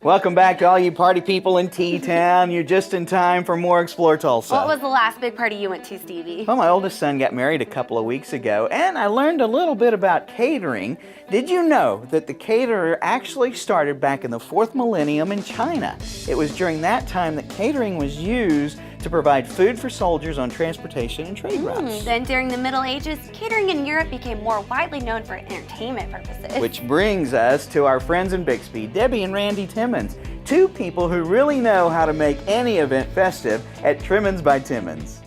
Welcome back to all you party people in T-Town. You're just in time for more Explore Tulsa. What was the last big party you went to, Stevie? Well, my oldest son got married a couple of weeks ago, and I learned a little bit about catering. Did you know that the caterer actually started back in the 4th millennium in China? It was during that time that catering was used to provide food for soldiers on transportation and trade routes. Then during the Middle Ages, catering in Europe became more widely known for entertainment purposes. Which brings us to our friends in Bixby, Debbie and Randy Timmons, two people who really know how to make any event festive at Trimmins by Timmons.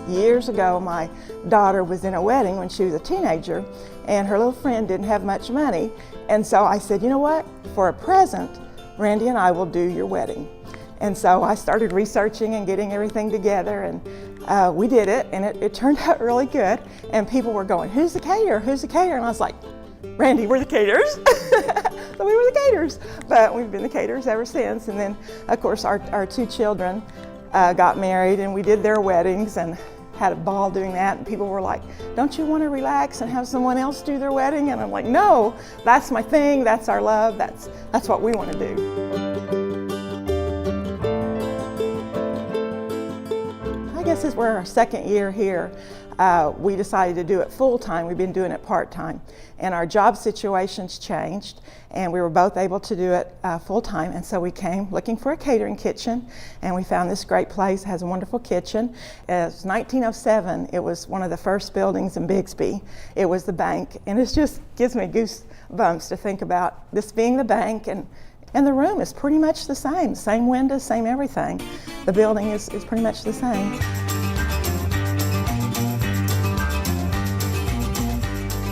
Years ago, my daughter was in a wedding when she was a teenager, and her little friend didn't have much money. And so I said, you know what, for a present, Randy and I will do your wedding. And so I started researching and getting everything together, and we did it, and it turned out really good. And people were going, who's the caterer, who's the caterer? And I was like, Randy, we're the caterers. So we were the caterers, but we've been the caterers ever since. And then, of course, our two children got married, and we did their weddings and had a ball doing that, and people were like, don't you want to relax and have someone else do their wedding? And I'm like, no, that's my thing, that's our love, that's what we want to do. I guess as we're our second year here, we decided to do it full-time. We've been doing it part-time, and our job situations changed, and we were both able to do it full-time. And so we came looking for a catering kitchen, and we found this great place. It has a wonderful kitchen. It's 1907. It was one of the first buildings in Bixby. It was the bank, and it just gives me goosebumps to think about this being the bank, and the room is pretty much the same windows, same everything. The building is pretty much the same.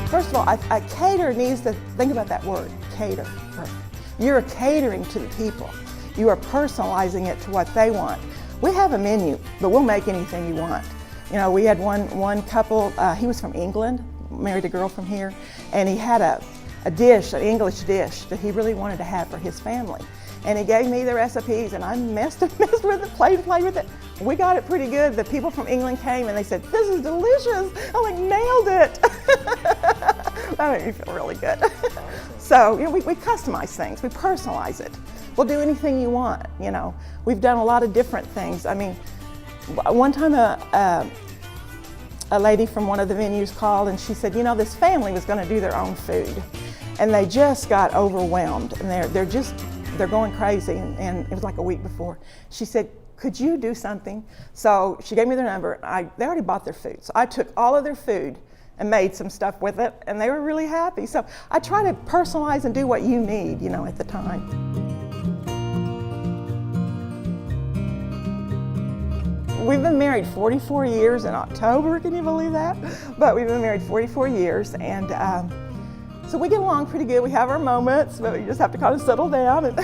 First of all, a caterer needs to think about that word, cater. You're catering to the people. You are personalizing it to what they want. We have a menu, but we'll make anything you want. You know, we had one couple, he was from England, married a girl from here, and he had a dish, an English dish that he really wanted to have for his family. And he gave me the recipes, and I messed with it, played with it. We got it pretty good. The people from England came and they said, this is delicious. I like nailed it. That made me feel really good. So, you know, we customize things, we personalize it. We'll do anything you want, you know. We've done a lot of different things. I mean, one time a lady from one of the venues called, and she said, you know, this family was going to do their own food, and they just got overwhelmed, and they're going crazy, and it was like a week before. She said, could you do something? So she gave me their number. They already bought their food, so I took all of their food and made some stuff with it, and they were really happy. So I try to personalize and do what you need, you know, at the time. We've been married 44 years in October, can you believe that? But we've been married 44 years, and so we get along pretty good. We have our moments, but you just have to kind of settle down and,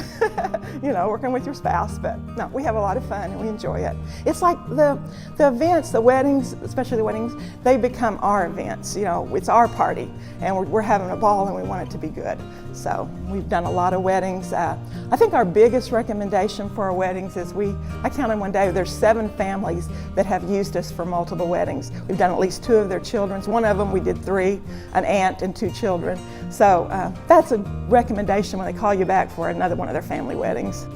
you know, working with your spouse. But no, we have a lot of fun and we enjoy it. It's like the events, the weddings, especially the weddings, they become our events. You know, it's our party, and we're having a ball, and we want it to be good. So we've done a lot of weddings. I think our biggest recommendation for our weddings is I counted one day, there's 7 families that have used us for multiple weddings. We've done at least 2 of their children's. One of them we did 3, an aunt and 2 children. So that's a recommendation when they call you back for another one of their family weddings.